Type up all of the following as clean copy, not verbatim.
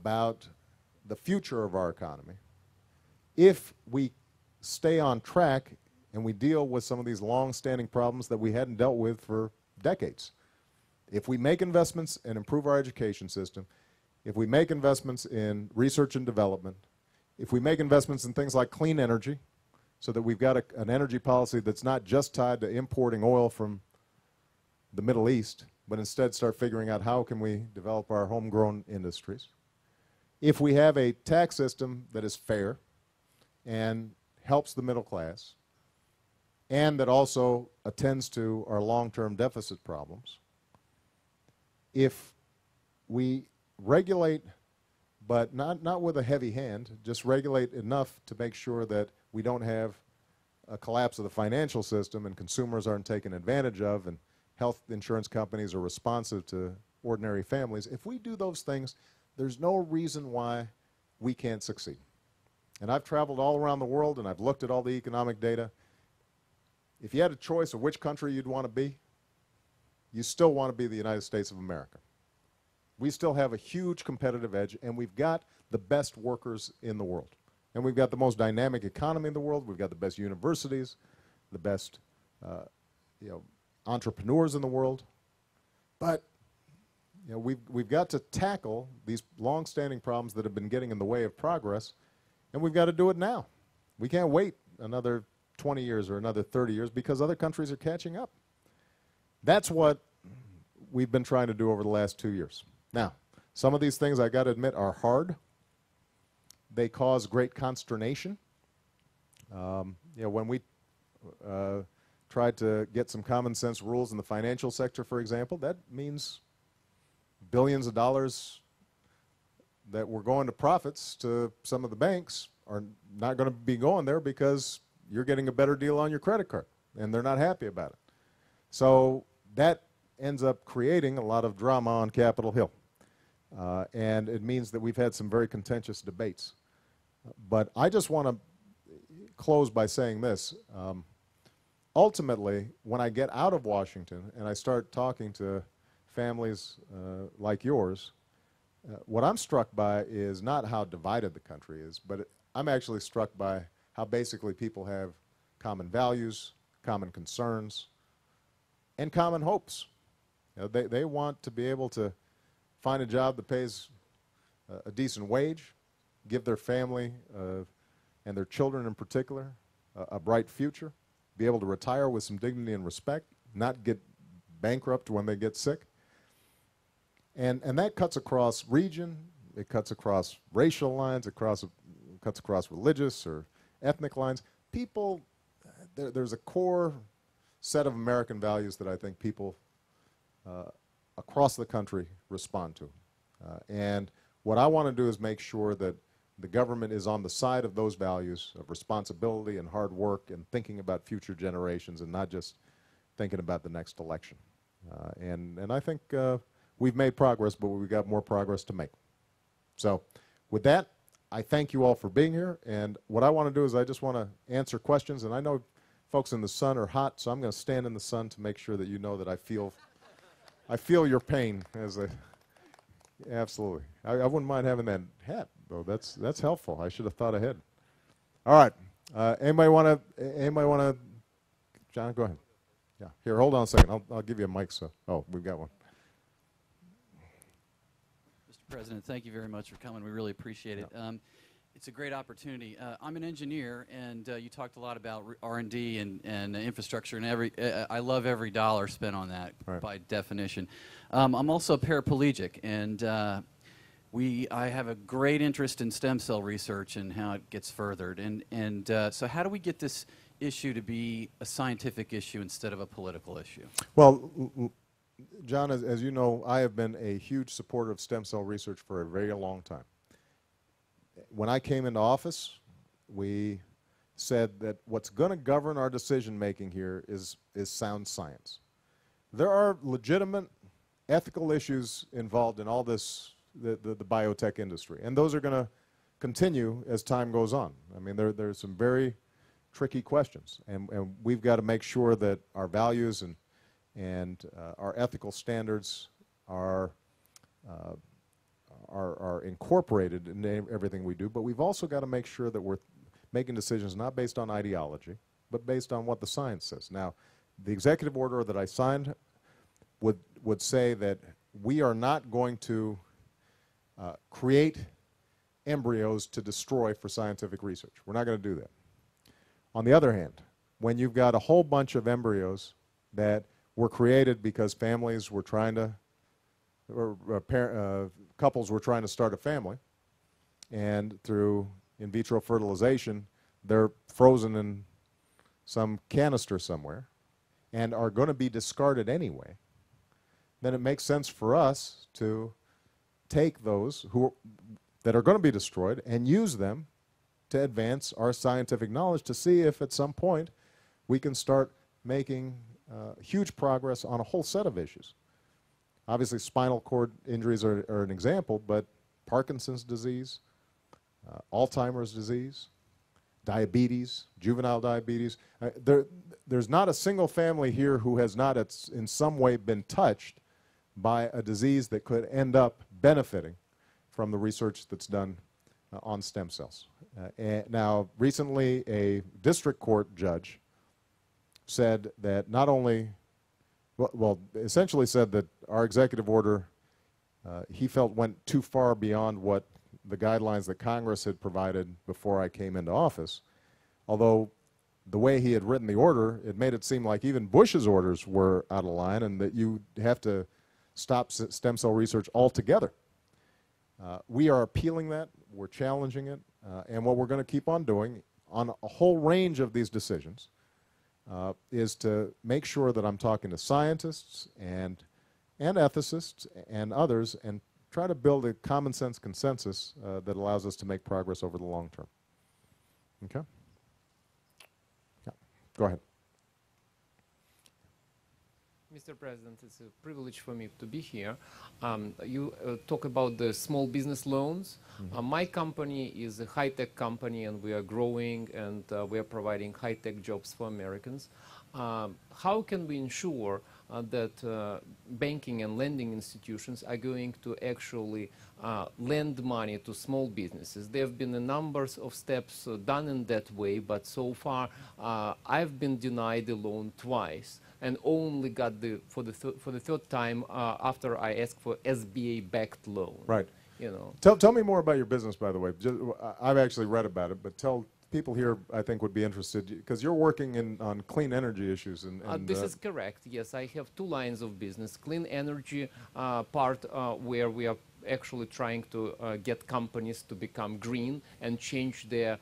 about the future of our economy if we stay on track and we deal with some of these long-standing problems that we hadn't dealt with for decades. If we make investments and improve our education system, if we make investments in research and development, if we make investments in things like clean energy, so that we've got an energy policy that's not just tied to importing oil from the Middle East, but instead start figuring out how can we develop our homegrown industries. If we have a tax system that is fair and helps the middle class, and that also attends to our long-term deficit problems, if we regulate, but not with a heavy hand, just regulate enough to make sure that we don't have a collapse of the financial system and consumers aren't taken advantage of and health insurance companies are responsive to ordinary families, if we do those things, there's no reason why we can't succeed. And I've traveled all around the world and I've looked at all the economic data. If you had a choice of which country you'd want to be, you still want to be the United States of America. We still have a huge competitive edge, and we've got the best workers in the world. And we've got the most dynamic economy in the world. We've got the best universities, the best entrepreneurs in the world. But we've got to tackle these long-standing problems that have been getting in the way of progress, and we've got to do it now. We can't wait another 20 years or another 30 years because other countries are catching up. That's what we've been trying to do over the last 2 years. Now, some of these things, I got to admit, are hard. They cause great consternation. When we tried to get some common sense rules in the financial sector, for example, that means billions of dollars that were going to profits to some of the banks are not going to be going there because you're getting a better deal on your credit card, and they're not happy about it. So that ends up creating a lot of drama on Capitol Hill. And it means that we've had some very contentious debates. But I just want to close by saying this. Ultimately, when I get out of Washington and I start talking to families like yours, what I'm struck by is not how divided the country is, but I'm actually struck by how basically people have common values, common concerns, and common hopes. They want to be able to find a job that pays a decent wage, give their family and their children in particular a bright future, be able to retire with some dignity and respect, not get bankrupt when they get sick. And that cuts across region, it cuts across racial lines, it cuts across religious or ethnic lines. People, there's a core set of American values that I think people across the country respond to. And what I want to do is make sure that the government is on the side of those values of responsibility and hard work and thinking about future generations and not just thinking about the next election. And I think we've made progress, but we've got more progress to make. So with that, I thank you all for being here. And what I want to do is I just want to answer questions. And I know folks in the sun are hot, so I'm going to stand in the sun to make sure that you know that I feel your pain as a. Absolutely. I wouldn't mind having that hat, though. That's helpful. I should have thought ahead. All right. Anybody want to? John, go ahead. Yeah. Here, hold on a second. I'll give you a mic. So, we've got one. Mr. President, thank you very much for coming. We really appreciate it. It's a great opportunity. I'm an engineer, and you talked a lot about R&D and infrastructure, and I love every dollar spent on that, right, by definition. I'm also a paraplegic, and I have a great interest in stem cell research and how it gets furthered. So how do we get this issue to be a scientific issue instead of a political issue? Well, John, as you know, I have been a huge supporter of stem cell research for a very long time. When I came into office, we said that what's going to govern our decision-making here is sound science. There are legitimate ethical issues involved in all this, the biotech industry, and those are going to continue as time goes on. I mean, there's some very tricky questions, and we've got to make sure that our values and our ethical standards are are incorporated in everything we do, but we've also got to make sure that we're making decisions not based on ideology, but based on what the science says. Now, the executive order that I signed would say that we are not going to create embryos to destroy for scientific research. We're not going to do that. On the other hand, when you've got a whole bunch of embryos that were created because families were trying to, or couples were trying to start a family, and through in vitro fertilization, they're frozen in some canister somewhere and are going to be discarded anyway, then it makes sense for us to take those that are going to be destroyed and use them to advance our scientific knowledge to see if at some point we can start making huge progress on a whole set of issues. Obviously, spinal cord injuries are an example, but Parkinson's disease, Alzheimer's disease, diabetes, juvenile diabetes. There's not a single family here who has not in some way been touched by a disease that could end up benefiting from the research that's done on stem cells. Now, recently, a district court judge said that not only, well, essentially said that our executive order, he felt went too far beyond what the guidelines that Congress had provided before I came into office, although the way he had written the order, it made it seem like even Bush's orders were out of line and that you have to stop stem cell research altogether. We are appealing that, we're challenging it, and what we're going to keep on doing on a whole range of these decisions is to make sure that I'm talking to scientists and ethicists and others and try to build a common sense consensus that allows us to make progress over the long term. Okay? Yeah. Go ahead. Mr. President, it's a privilege for me to be here. You talk about the small business loans. Mm-hmm. My company is a high-tech company, and we are growing, and we are providing high-tech jobs for Americans. How can we ensure that banking and lending institutions are going to actually lend money to small businesses? There have been a number of steps done in that way, but so far I've been denied a loan twice, and only got for the third time after I asked for SBA-backed loan. Right. You know. Tell me more about your business, by the way. I've actually read about it, but tell people here, I think, would be interested, because you're working on clean energy issues. This is correct. Yes, I have two lines of business. Clean energy part, where we are actually trying to get companies to become green and change their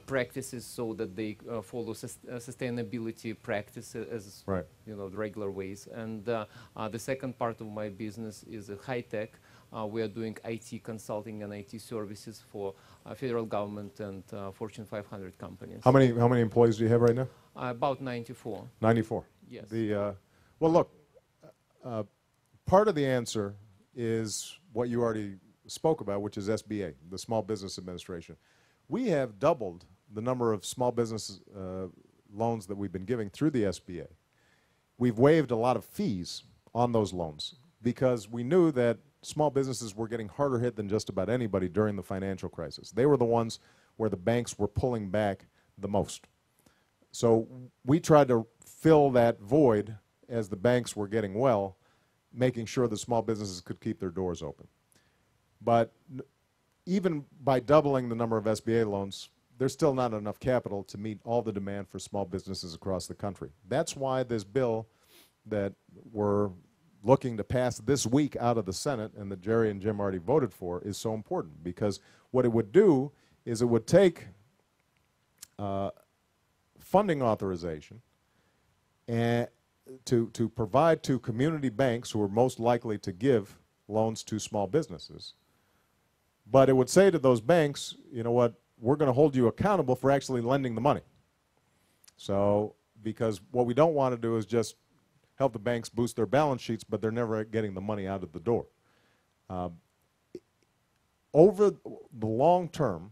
practices so that they follow sustainability practices as right. You know, the regular ways. And the second part of my business is high tech. We are doing IT consulting and IT services for federal government and Fortune 500 companies. How many employees do you have right now? About 94. 94. Yes. Well, look, part of the answer is what you already spoke about, which is SBA, the Small Business Administration. We have doubled the number of small business loans that we've been giving through the SBA. We've waived a lot of fees on those loans because we knew that small businesses were getting harder hit than just about anybody during the financial crisis. They were the ones where the banks were pulling back the most. So we tried to fill that void as the banks were getting well, making sure that small businesses could keep their doors open. But even by doubling the number of SBA loans, there's still not enough capital to meet all the demand for small businesses across the country. That's why this bill that we're looking to pass this week out of the Senate and that Jerry and Jim already voted for is so important, because what it would do is it would take funding authorization and to provide to community banks who are most likely to give loans to small businesses. But it would say to those banks, you know what, we're going to hold you accountable for actually lending the money. So, because what we don't want to do is just help the banks boost their balance sheets, but they're never getting the money out of the door. Over the long term,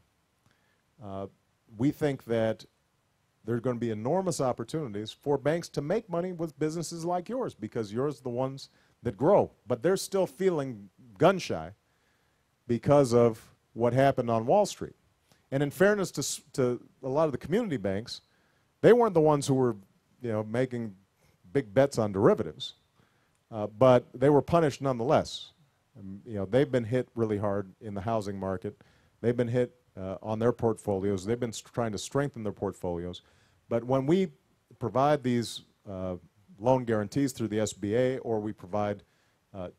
we think that there's going to be enormous opportunities for banks to make money with businesses like yours, because yours are the ones that grow. But they're still feeling gun shy because of what happened on Wall Street. And in fairness to a lot of the community banks, they weren't the ones who were, making big bets on derivatives, but they were punished nonetheless. They've been hit really hard in the housing market. They've been hit on their portfolios. They've been trying to strengthen their portfolios. But when we provide these loan guarantees through the SBA, or we provide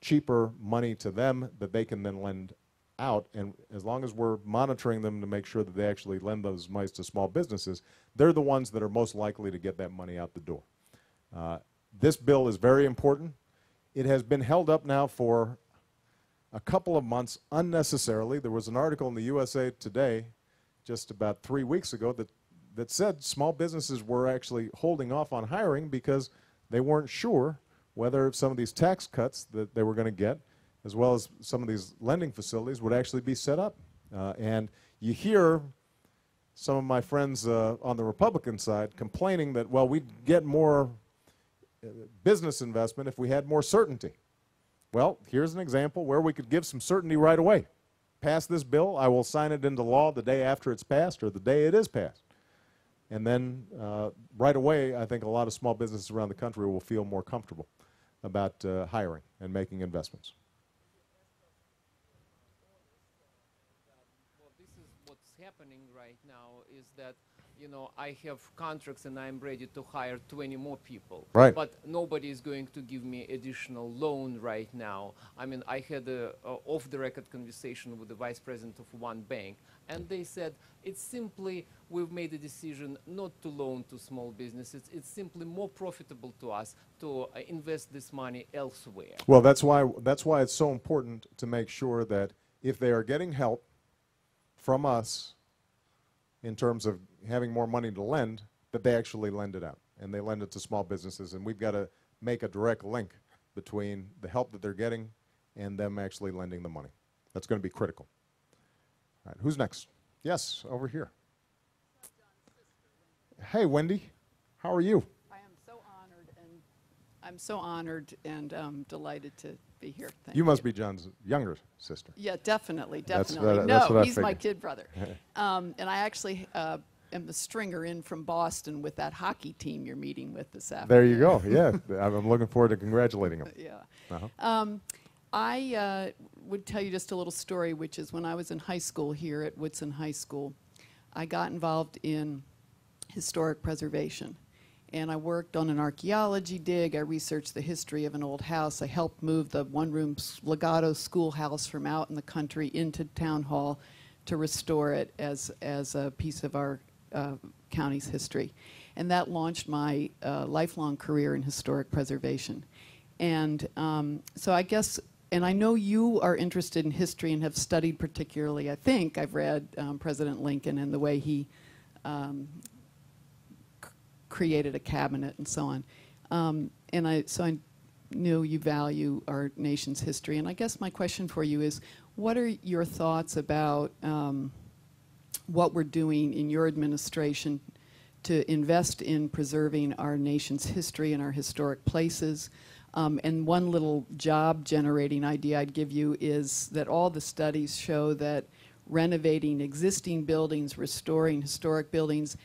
cheaper money to them that they can then lend out, and as long as we're monitoring them to make sure that they actually lend those monies to small businesses, they're the ones that are most likely to get that money out the door. This bill is very important. It has been held up now for a couple of months unnecessarily. There was an article in the USA Today just about 3 weeks ago that said small businesses were actually holding off on hiring because they weren't sure whether some of these tax cuts that they were going to get, as well as some of these lending facilities, would actually be set up. And you hear some of my friends on the Republican side complaining that, well, we'd get more business investment if we had more certainty. Well, here's an example where we could give some certainty right away. Pass this bill, I will sign it into law the day after it's passed or the day it is passed. And then right away, I think a lot of small businesses around the country will feel more comfortable about hiring and making investments. Well, this is what's happening right now is that, I have contracts and I'm ready to hire 20 more people. Right. But nobody is going to give me additional loan right now. I mean, I had a off-the-record conversation with the vice president of one bank, and they said it's simply we've made a decision not to loan to small businesses. It's simply more profitable to us to invest this money elsewhere. Well, that's why it's so important to make sure that if they are getting help from us in terms of having more money to lend, that they actually lend it out, and they lend it to small businesses. And we've got to make a direct link between the help that they're getting and them actually lending the money. That's going to be critical. All right, who's next? Yes, over here. Hey, Wendy, how are you? I am so honored and delighted to be here. Thank You must be John's younger sister. Yeah, definitely. That's No, what I he's my figured. kid brother. And I actually am the stringer in from Boston with that hockey team you're meeting with this afternoon. There you go. Yeah, I'm looking forward to congratulating him. Yeah. Uh-huh. I would tell you just a little story, which is when I was in high school here at Woodson High School, I got involved in historic preservation. And I worked on an archaeology dig. I researched the history of an old house. I helped move the one-room Legato schoolhouse from out in the country into Town Hall to restore it as a piece of our county's history. And that launched my lifelong career in historic preservation. And so I guess, and I know you are interested in history and have studied particularly, I think I've read President Lincoln and the way he created a cabinet and so on. So I know you value our nation's history. And I guess my question for you is, what are your thoughts about what we're doing in your administration to invest in preserving our nation's history and our historic places? And one little job-generating idea I'd give you is that all the studies show that renovating existing buildings, restoring historic buildings,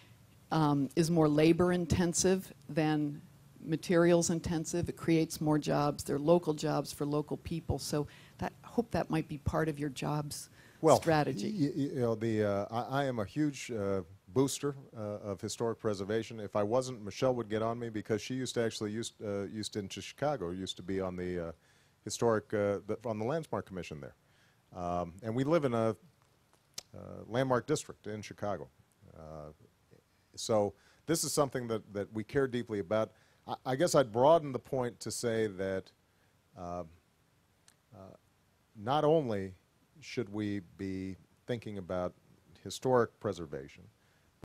is more labor-intensive than materials-intensive. It creates more jobs. They're local jobs for local people. So I hope that might be part of your jobs strategy. I am a huge booster of historic preservation. If I wasn't, Michelle would get on me because she used to actually used into Chicago, used to be on the historic on the Landmark Commission there, and we live in a landmark district in Chicago. So this is something that we care deeply about. I guess I'd broaden the point to say that not only should we be thinking about historic preservation,